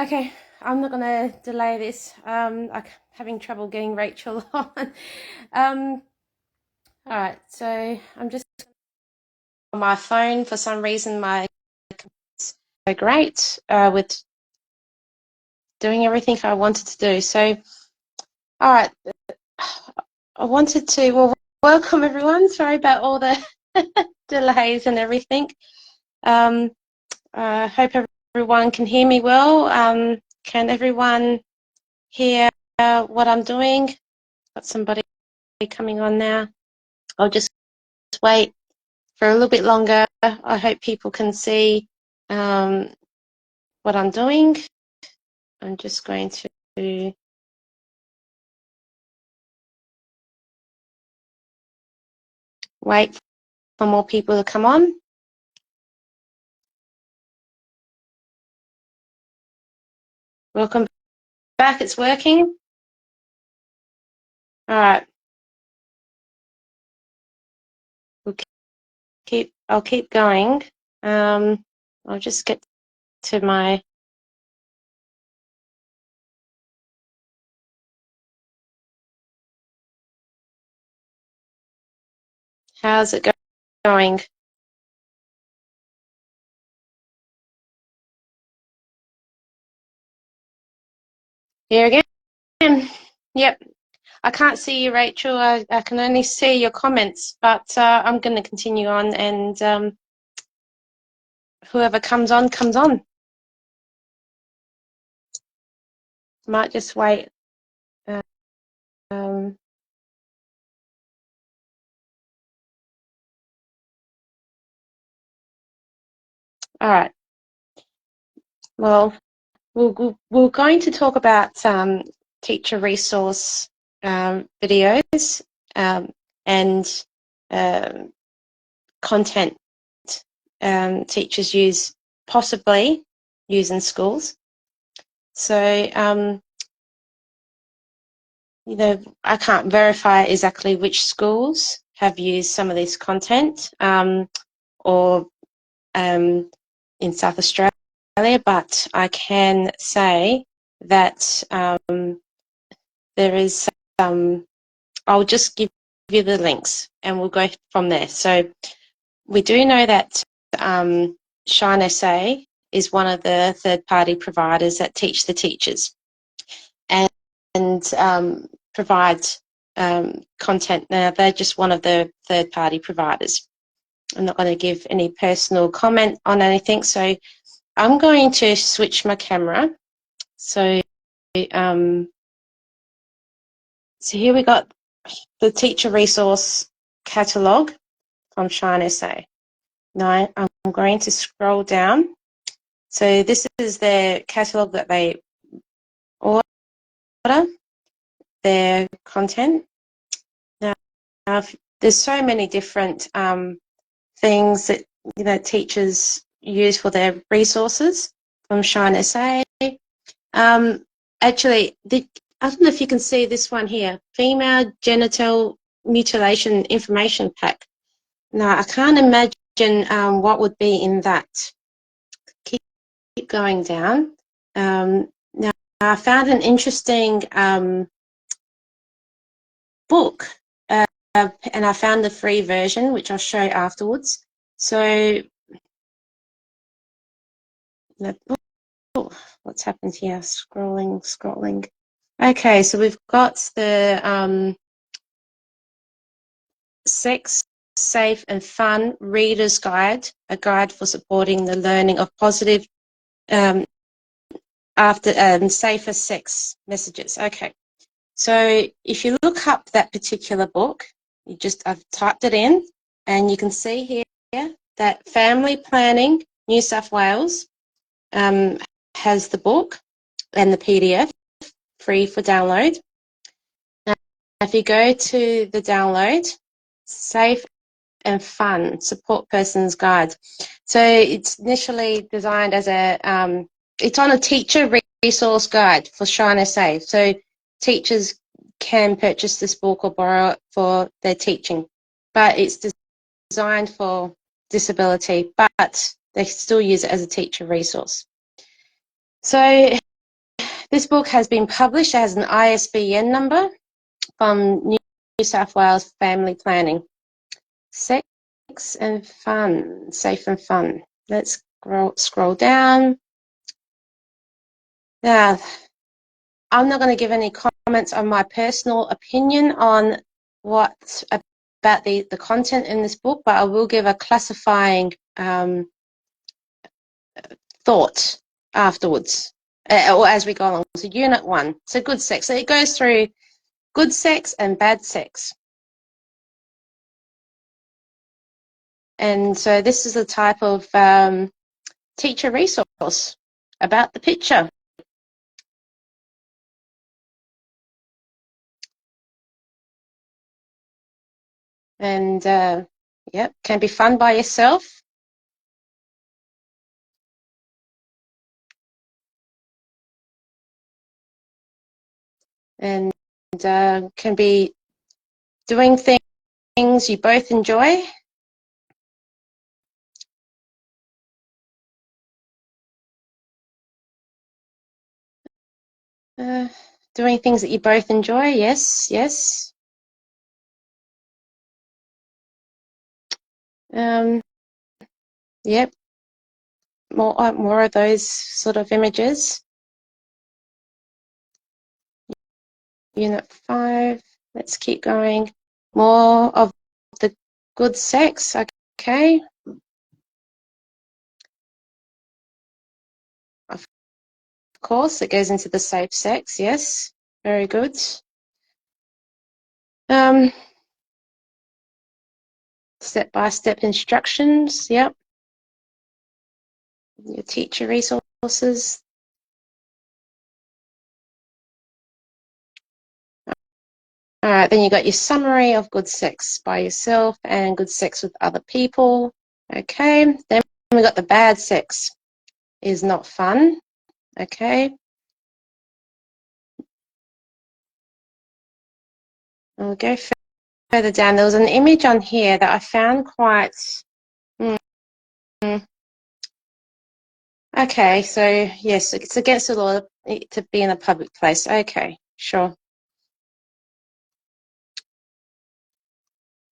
Okay, I'm not going to delay this. I'm having trouble getting Rachel on. All right, so I'm just on my phone. For some reason, my computer's so great with doing everything I wanted to do. So, all right, I wanted to, well, welcome everyone. Sorry about all the delays and everything. I hope everyone can hear me well. Can everyone hear what I'm doing? Got somebody coming on now. I'll just wait for a little bit longer. I hope people can see what I'm doing. I'm just going to wait for more people to come on. Welcome back. It's working. All right. I'll keep going. I'll just get to my how's it going? Here again. Yep. I can't see you, Rachel. I can only see your comments, but I'm going to continue on, and whoever comes on, comes on. Might just wait. All right. Well, we're going to talk about teacher resource videos and content teachers possibly use in schools. So, you know, I can't verify exactly which schools have used some of this content or in South Australia, but I can say that there is I'll just give you the links and we'll go from there. So we do know that ShineSA is one of the third-party providers that teach the teachers and provide content. Now, they're just one of the third-party providers. I'm not going to give any personal comment on anything, so I'm going to switch my camera. So, so here we got the teacher resource catalogue from ShineSA. Now I'm going to scroll down. So this is their catalogue that they order, their content. Now there's so many different things that teachers use for their resources from ShineSA. Actually, I don't know if you can see this one here, female genital mutilation information pack. Now I can't imagine what would be in that. Keep going down. Now I found an interesting book, and I found the free version, which I'll show you afterwards. So, what's happened here? Scrolling. Okay, so we've got the Sex, Safe and Fun Reader's Guide, a guide for supporting the learning of positive after safer sex messages. Okay, so if you look up that particular book, I've typed it in, and you can see here that Family Planning New South Wales has the book and the PDF free for download. Now, if you go to the download, Safe and Fun Support Person's Guide. So it's initially designed as it's on a teacher resource guide for ShineSA. So teachers can purchase this book or borrow it for their teaching, but it's designed for disability, but they still use it as a teacher resource. So This book has been published as an ISBN number from New South Wales Family Planning. Sex and fun, safe and fun. Let's scroll down. Now, I'm not going to give any comments on my personal opinion on what about the content in this book, but I will give a classifying thought afterwards, or as we go along. So Unit 1, so good sex. So it goes through good sex and bad sex. And so this is a type of teacher resource about the picture. And yep, can be fun by yourself. And can be doing things you both enjoy. Doing things that you both enjoy, yes, yes. Yep, more of those sort of images. Unit 5, let's keep going. More of the good sex, okay. Of course, it goes into the safe sex, yes, very good. Step-by-step instructions, yep. Your teacher resources. All right, then you got your summary of good sex by yourself and good sex with other people. Okay, then we got the bad sex is not fun. Okay. I'll go further down. There was an image on here that I found quite... Okay, so yes, it's against the law to be in a public place. Okay, sure.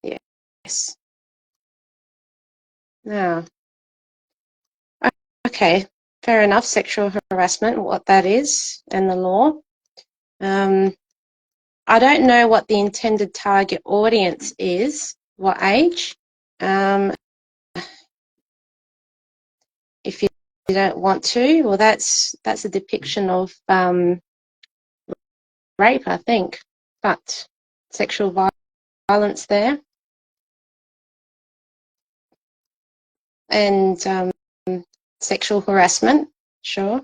Yes. Now, okay, fair enough, sexual harassment, what that is, and the law. I don't know what the intended target audience is, what age. If you don't want to, well, that's a depiction of rape, I think, but sexual violence there. And sexual harassment, sure.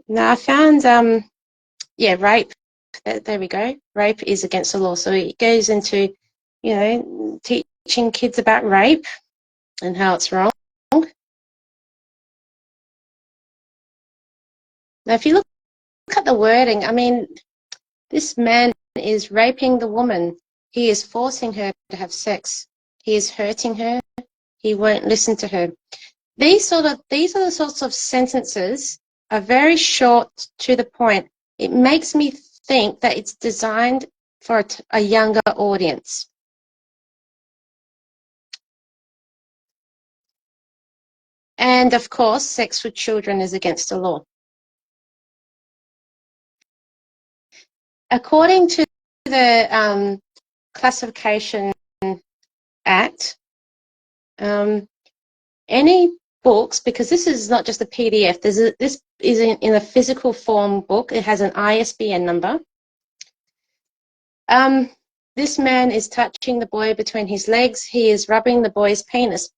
Now I found, yeah, rape. There we go. Rape is against the law. So it goes into, you know, teaching kids about rape and how it's wrong. Now, if you look at the wording, I mean, this man is raping the woman. He is forcing her to have sex. He is hurting her. He won't listen to her. These are the sorts of sentences are very short to the point. It makes me think that it's designed for a younger audience. And of course, sex with children is against the law. According to the Classification Act, any books, because this is not just a PDF, this is in a physical form book. It has an ISBN number. This man is touching the boy between his legs. He is rubbing the boy's penis.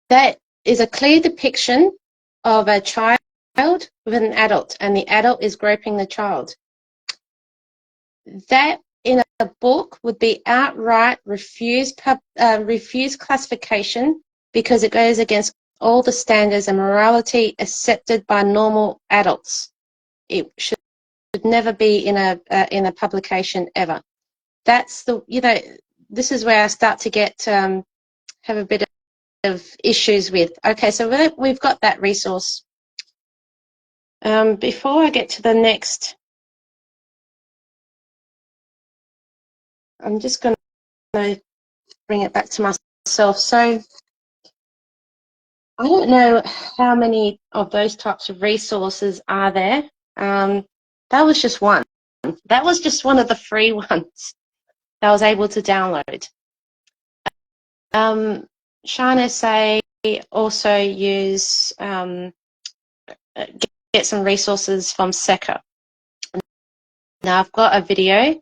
That is a clear depiction of a child with an adult, and the adult is groping the child. That in a book would be outright refused classification because it goes against all the standards and morality accepted by normal adults. It should never be in a publication ever. That's the, you know, this is where I start to get have a bit of issues with. Okay, so we've got that resource Before I get to the next, I'm just going to bring it back to myself. So I don't know how many of those types of resources are there. That was just one. That was just one of the free ones that I was able to download. ShineSA also use get some resources from SECCA. Now I've got a video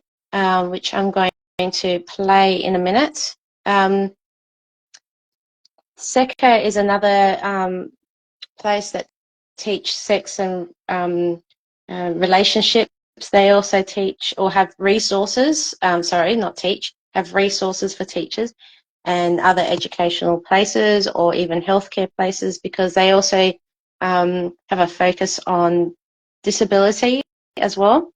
which I'm going to play in a minute. SECCA is another place that teach sex and relationships. They also teach or have resources, sorry, not teach, have resources for teachers and other educational places or even healthcare places, because they also have a focus on disability as well.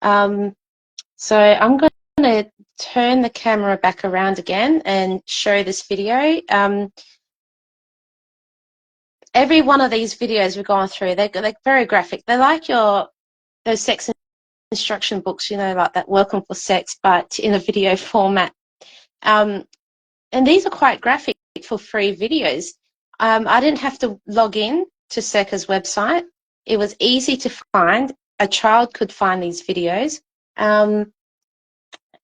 So I'm going to turn the camera back around again and show this video. Every one of these videos we've gone through, they're very graphic. They're like those sex instruction books, you know, like that Welcome for Sex, but in a video format. And these are quite graphic for free videos. I didn't have to log in to SECCA's website. It was easy to find. A child could find these videos. And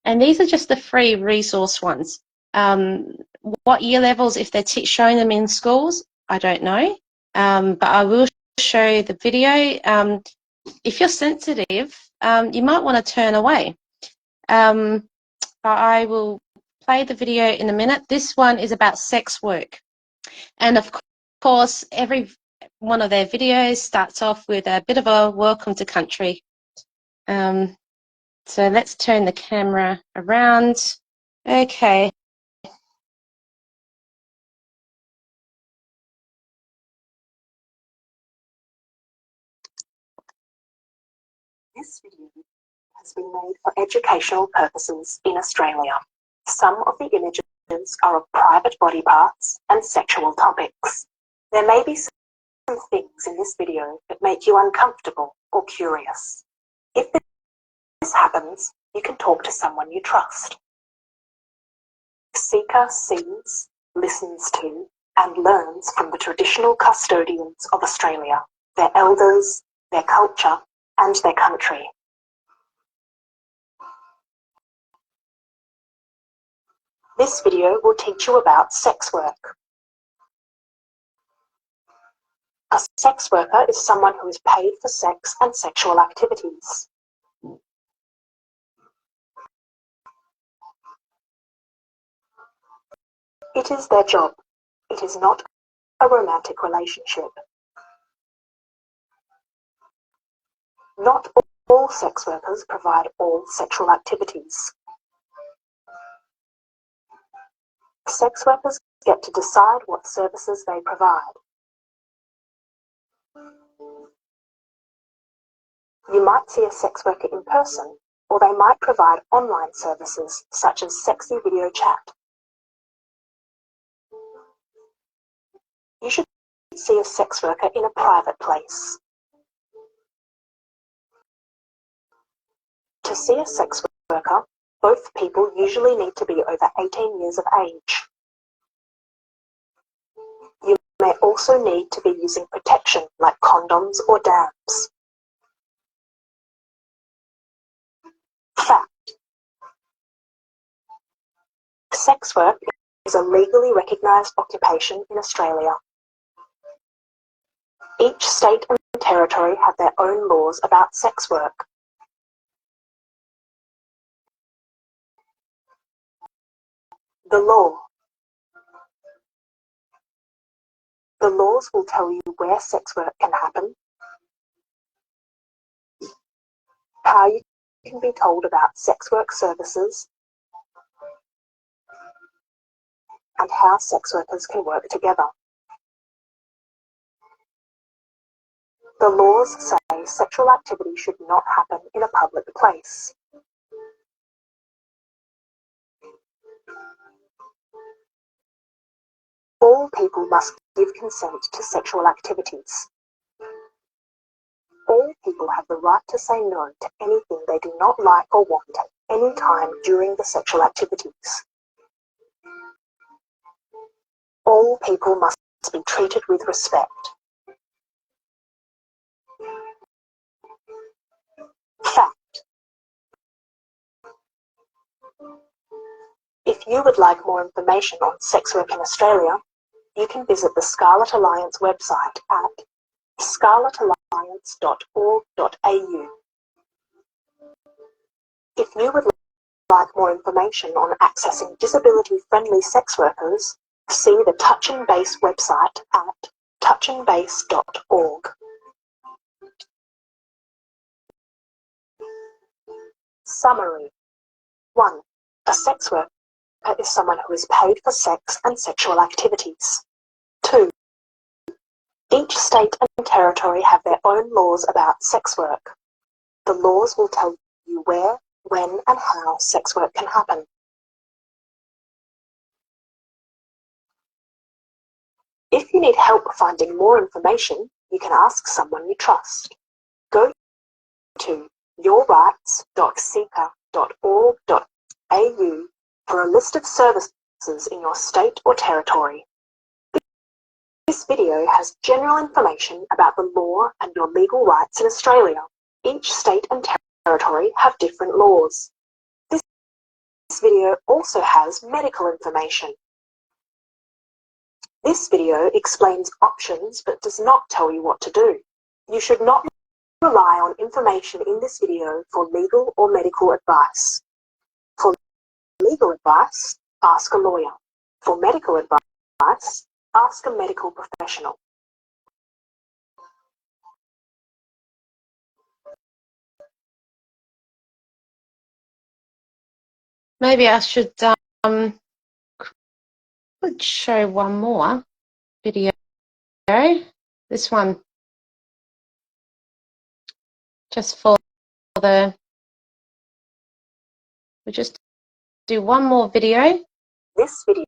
these are just the free resource ones. What year levels, if they're showing them in schools, I don't know. But I will show the video. If you're sensitive, you might want to turn away. But I will play the video in a minute. This one is about sex work. And of course, every one of their videos starts off with a bit of a welcome to country. So let's turn the camera around. Okay. This video has been made for educational purposes in Australia. Some of the images are of private body parts and sexual topics. There may be some things in this video that make you uncomfortable or curious. If this happens, you can talk to someone you trust. SECCA sees, listens to, and learns from the traditional custodians of Australia, their elders, their culture, and their country. This video will teach you about sex work. A sex worker is someone who is paid for sex and sexual activities. It is their job. It is not a romantic relationship. Not all sex workers provide all sexual activities. Sex workers get to decide what services they provide. You might see a sex worker in person, or they might provide online services such as sexy video chat. You should see a sex worker in a private place. To see a sex worker, both people usually need to be over 18 years of age. You may also need to be using protection like condoms or dams. Fact: sex work is a legally recognised occupation in Australia. Each state and territory have their own laws about sex work. The law. The laws will tell you where sex work can happen, how you can be told about sex work services, and how sex workers can work together. The laws say sexual activity should not happen in a public place. All people must give consent to sexual activities. people have the right to say no to anything they do not like or want at any time during the sexual activities. All people must be treated with respect. Fact. If you would like more information on sex work in Australia, you can visit the Scarlet Alliance website at scarletalliance.org.au. If you would like more information on accessing disability-friendly sex workers, see the Touching Base website at touchingbase.org. Summary. 1. A sex worker is someone who is paid for sex and sexual activities. 2. Each state and territory have their own laws about sex work. The laws will tell you where, when, and how sex work can happen. If you need help finding more information, you can ask someone you trust. Go to yourrights.secca.org.au for a list of services in your state or territory. This video has general information about the law and your legal rights in Australia. Each state and territory have different laws. This video also has medical information. This video explains options but does not tell you what to do. You should not rely on information in this video for legal or medical advice. For legal advice, ask a lawyer. For medical advice, ask a medical professional. Maybe I should could show one more video. This one, just for we'll just do one more video. This video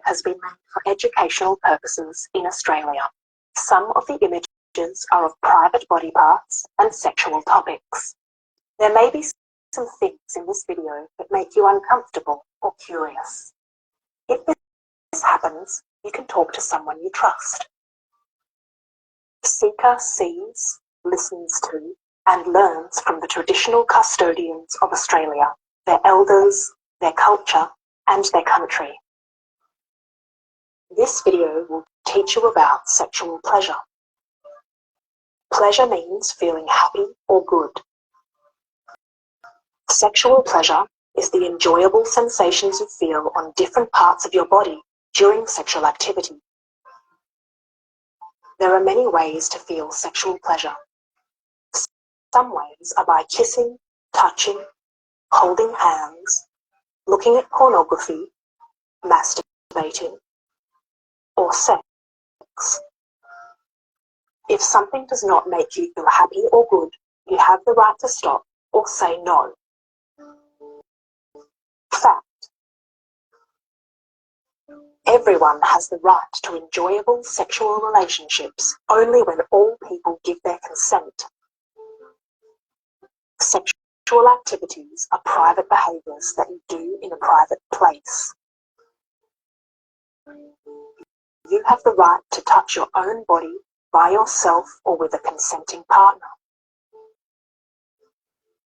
has been made for educational purposes in Australia. Some of the images are of private body parts and sexual topics. There may be some things in this video that make you uncomfortable or curious. If this happens, you can talk to someone you trust. SECCA sees, listens to, and learns from the traditional custodians of Australia, their elders, their culture, and their country. This video will teach you about sexual pleasure. Pleasure means feeling happy or good. Sexual pleasure is the enjoyable sensations you feel on different parts of your body during sexual activity. There are many ways to feel sexual pleasure. Some ways are by kissing, touching, holding hands, looking at pornography, masturbating, or sex. If something does not make you feel happy or good, you have the right to stop or say no. Fact. Everyone has the right to enjoyable sexual relationships only when all people give their consent. Sexual activities are private behaviours that you do in a private place. You have the right to touch your own body by yourself or with a consenting partner.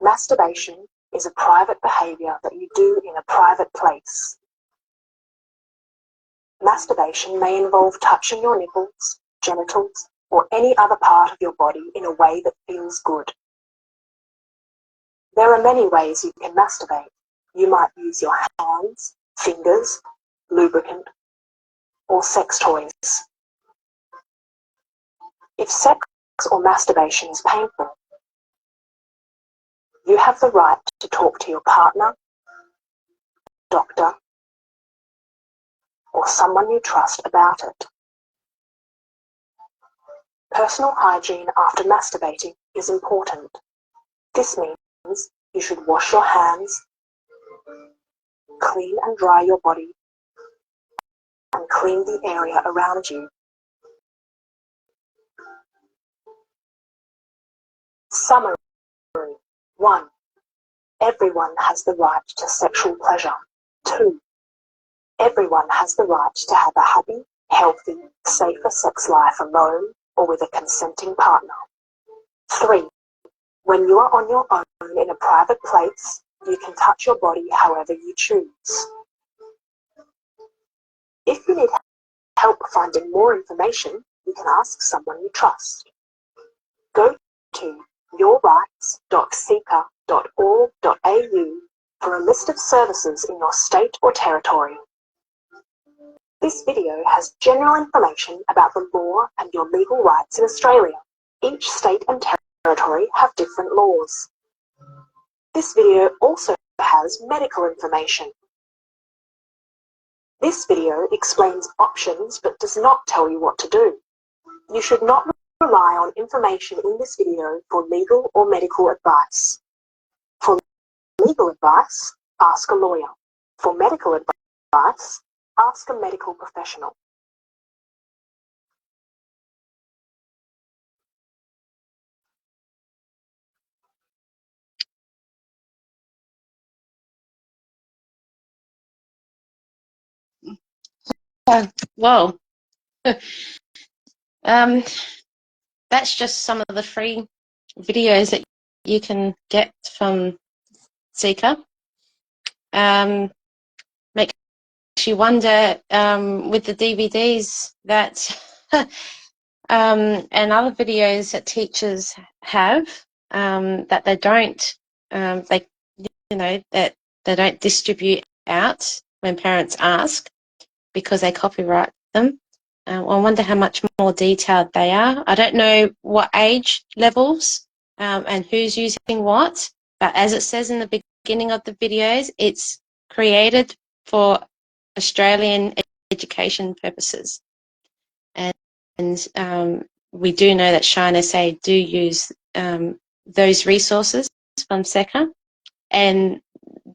Masturbation is a private behaviour that you do in a private place. Masturbation may involve touching your nipples, genitals, or any other part of your body in a way that feels good. There are many ways you can masturbate. You might use your hands, fingers, lubricant, or sex toys. If sex or masturbation is painful, you have the right to talk to your partner, doctor, or someone you trust about it. Personal hygiene after masturbating is important. This means you should wash your hands, clean and dry your body, and clean the area around you. Summary. 1. Everyone has the right to sexual pleasure. 2. Everyone has the right to have a happy, healthy, safer sex life alone or with a consenting partner. 3. When you are on your own in a private place, you can touch your body however you choose. If you need help finding more information, you can ask someone you trust. Go to yourrights.secca.org.au for a list of services in your state or territory. This video has general information about the law and your legal rights in Australia. Each state and territory have different laws. This video also has medical information. This video explains options but does not tell you what to do. You should not rely on information in this video for legal or medical advice. For legal advice, ask a lawyer. For medical advice, ask a medical professional. Well, that's just some of the free videos that you can get from SECCA. Makes you wonder with the DVDs that and other videos that teachers have that they don't that they don't distribute out when parents ask because they copyright them. I wonder how much more detailed they are. I don't know what age levels and who's using what, but as it says in the beginning of the videos, it's created for Australian education purposes. And we do know that ShineSA do use those resources from SECCA, and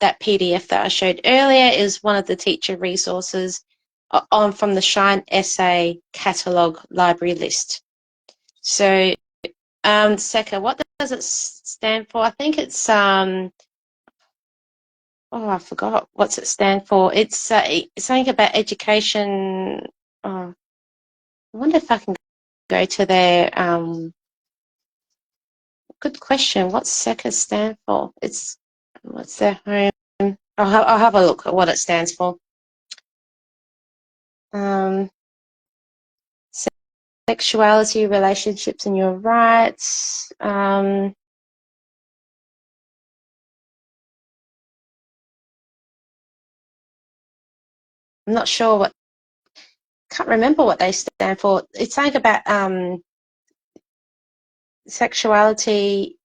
that PDF that I showed earlier is one of the teacher resources from the ShineSA catalogue library list. So SECCA, what does it stand for? I think it's I forgot what's it stand for. It's something about education. I wonder if I can go to their good question. What's SECCA stand for? What's their home? I'll have a look at what it stands for. Sexuality, relationships, and your rights. I'm not sure can't remember what they stand for. It's something about sexuality,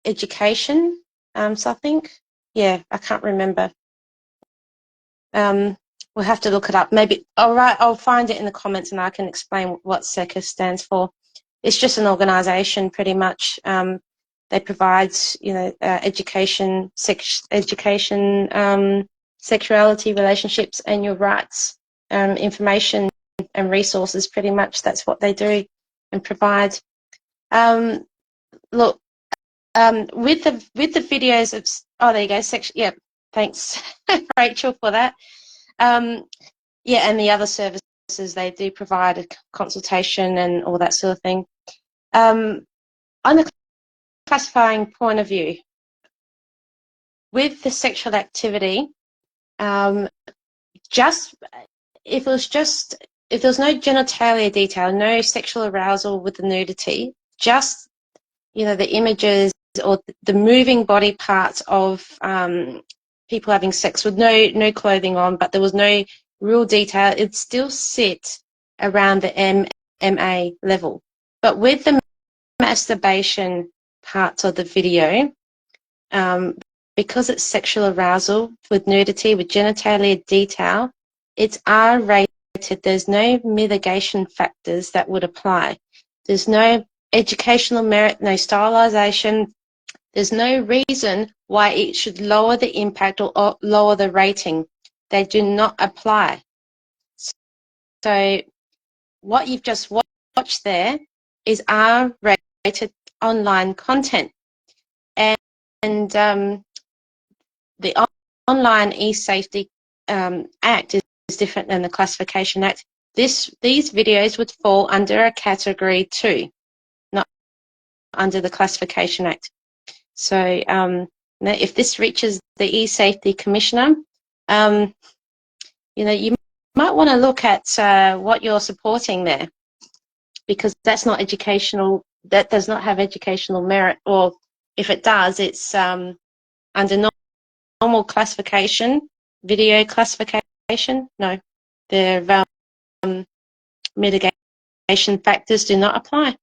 education, something. Yeah, I can't remember. We'll have to look it up. Maybe I'll find it in the comments and I can explain what SECCA stands for. It's just an organisation, pretty much. They provide, education, sexuality, relationships, and your rights, information and resources. Pretty much, that's what they do and provide. Look, with the videos of there you go. Yeah, thanks, Rachel, for that. Yeah, and the other services they do provide a consultation and all that sort of thing. On the classifying point of view, with the sexual activity, just if there was no genitalia detail, no sexual arousal with the nudity, just the images or the moving body parts of people having sex with no clothing on, but there was no real detail, it'd still sit around the MA level. But with the masturbation parts of the video, because it's sexual arousal with nudity, with genitalia detail, it's R-rated. There's no mitigation factors that would apply. There's no educational merit, no stylisation. There's no reason why it should lower the impact or lower the rating. They do not apply. So what you've just watched there is R-rated online content. And the Online E-Safety Act is different than the Classification Act. These videos would fall under a Category 2, not under the Classification Act. So now if this reaches the E-Safety Commissioner, you know, you might want to look at what you're supporting there, because that's not educational. That does not have educational merit, or if it does, it's under normal classification, video classification. No, the mitigation factors do not apply.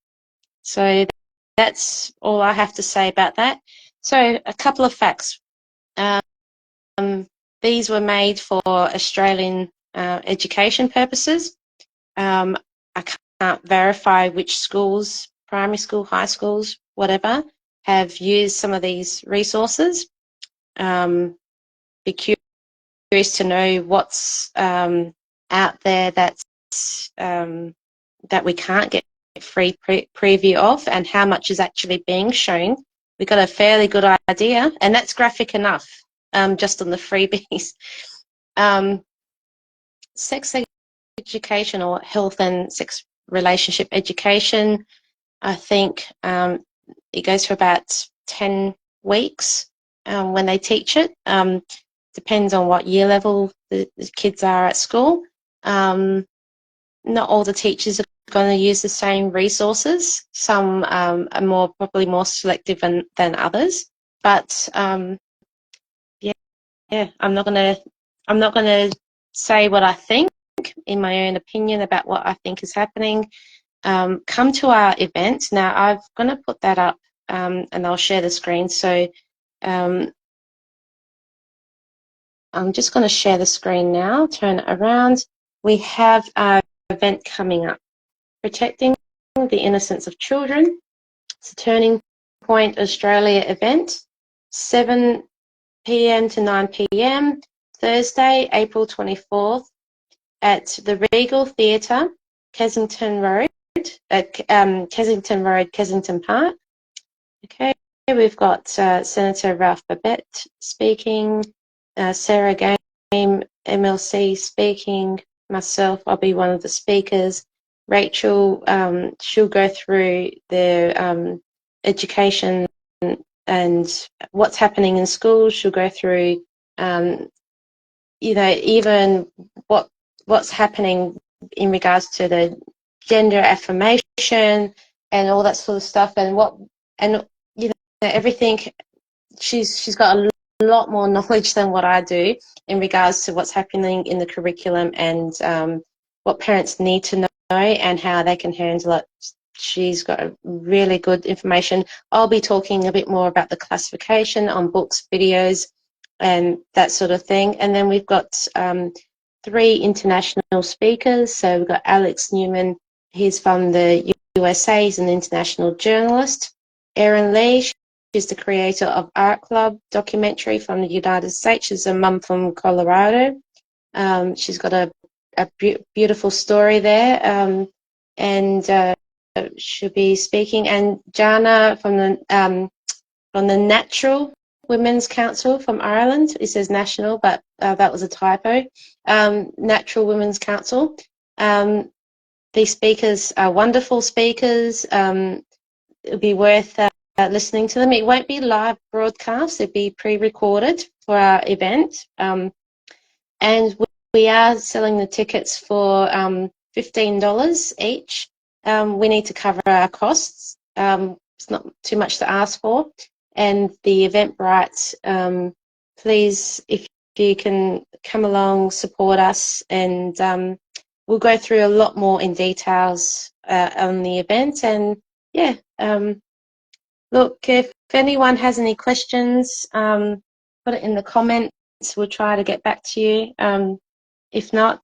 So that's all I have to say about that. So a couple of facts. These were made for Australian education purposes. I can't verify which schools, primary school, high schools, whatever, have used some of these resources. Be curious to know what's out there that's that we can't get free preview of, and how much is actually being shown. We got a fairly good idea, and that's graphic enough, just on the freebies. Sex education, or health and sex relationship education, I think it goes for about 10 weeks when they teach it. Depends on what year level the kids are at school. Not all the teachers are going to use the same resources. Some are probably more selective than others. But yeah, I'm not gonna say what I think in my own opinion about what I think is happening. Come to our event. Now I'm going to put that up, and I'll share the screen. So I'm just going to share the screen now, turn it around. We have our event coming up, Protecting the Innocence of Children. It's a Turning Point Australia event, 7 p.m. to 9 p.m, Thursday, April 24th, at the Regal Theatre, Kensington Road, Kensington Park. Okay, we've got Senator Ralph Babet speaking, Sarah Game, MLC speaking, myself, I'll be one of the speakers. Rachel, she'll go through the education and what's happening in schools. She'll go through, you know, even what's happening in regards to the gender affirmation and all that sort of stuff, and you know, everything. She's got a lot more knowledge than what I do in regards to what's happening in the curriculum, and what parents need to know and how they can handle it. She's got really good information. I'll be talking a bit more about the classification on books, videos, and that sort of thing. And then we've got 3 international speakers. So we've got Alex Newman, he's from the USA, he's an international journalist. Erin Lee, she's the creator of Art Club documentary from the United States. She's a mum from Colorado. She's got a beautiful story there, and she'll be speaking. And Jana from the Natural Women's Council from Ireland. It says national, but that was a typo. Natural Women's Council. These speakers are wonderful speakers. It'll be worth listening to them. It won't be live broadcast. It'll be pre-recorded for our event. And we are selling the tickets for $15 each. We need to cover our costs. It's not too much to ask for. And the Eventbrite, please, if you can come along, support us, and we'll go through a lot more in details on the event. And yeah, look, if anyone has any questions, put it in the comments. We'll try to get back to you. If not,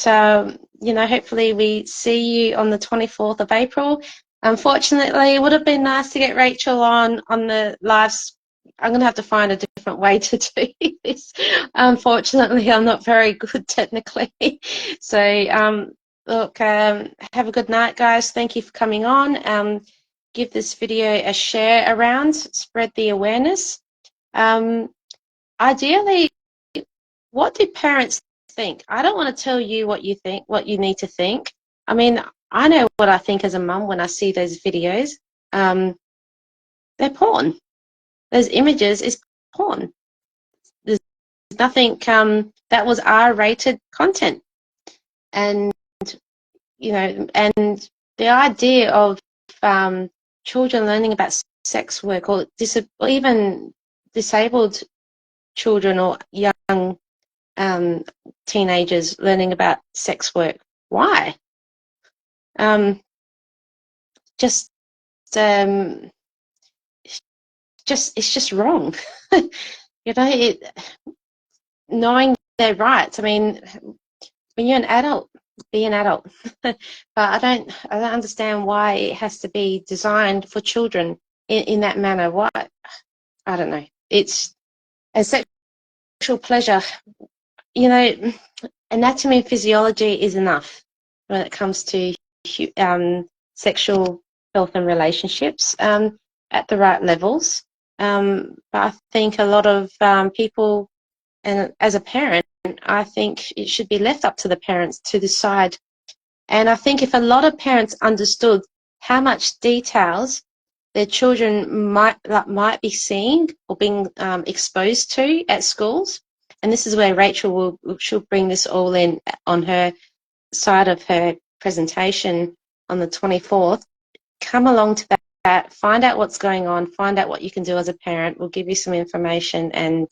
you know, hopefully we see you on the 24th of April. Unfortunately, it would have been nice to get Rachel on the lives. I'm going to have to find a different way to do this. Unfortunately, I'm not very good technically. So, look, have a good night, guys. Thank you for coming on. give this video a share around, spread the awareness. Ideally, what do parents think? I don't want to tell you what you think, what you need to think. I mean, I know what I think as a mum when I see those videos. They're porn. Those images is porn. There's nothing that was R-rated content. And, you know, and the idea of children learning about sex work, or even disabled children or young teenagers learning about sex work. Why? Just it's just wrong. You know, knowing their rights. I mean, when you're an adult, be an adult. But I don't understand why it has to be designed for children in that manner. Why? I don't know. It's a sexual pleasure. You know, anatomy and physiology is enough when it comes to sexual health and relationships at the right levels. But I think a lot of people, and as a parent, I think it should be left up to the parents to decide. And I think if a lot of parents understood how much details their children might be seeing or being exposed to at schools, and this is where Rachel she'll bring this all in on her side of her presentation on the 24th. Come along to that, find out what's going on, find out what you can do as a parent. We'll give you some information, and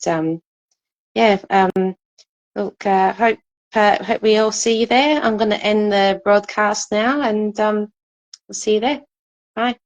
look, hope we all see you there. I'm going to end the broadcast now, and we'll see you there. Bye.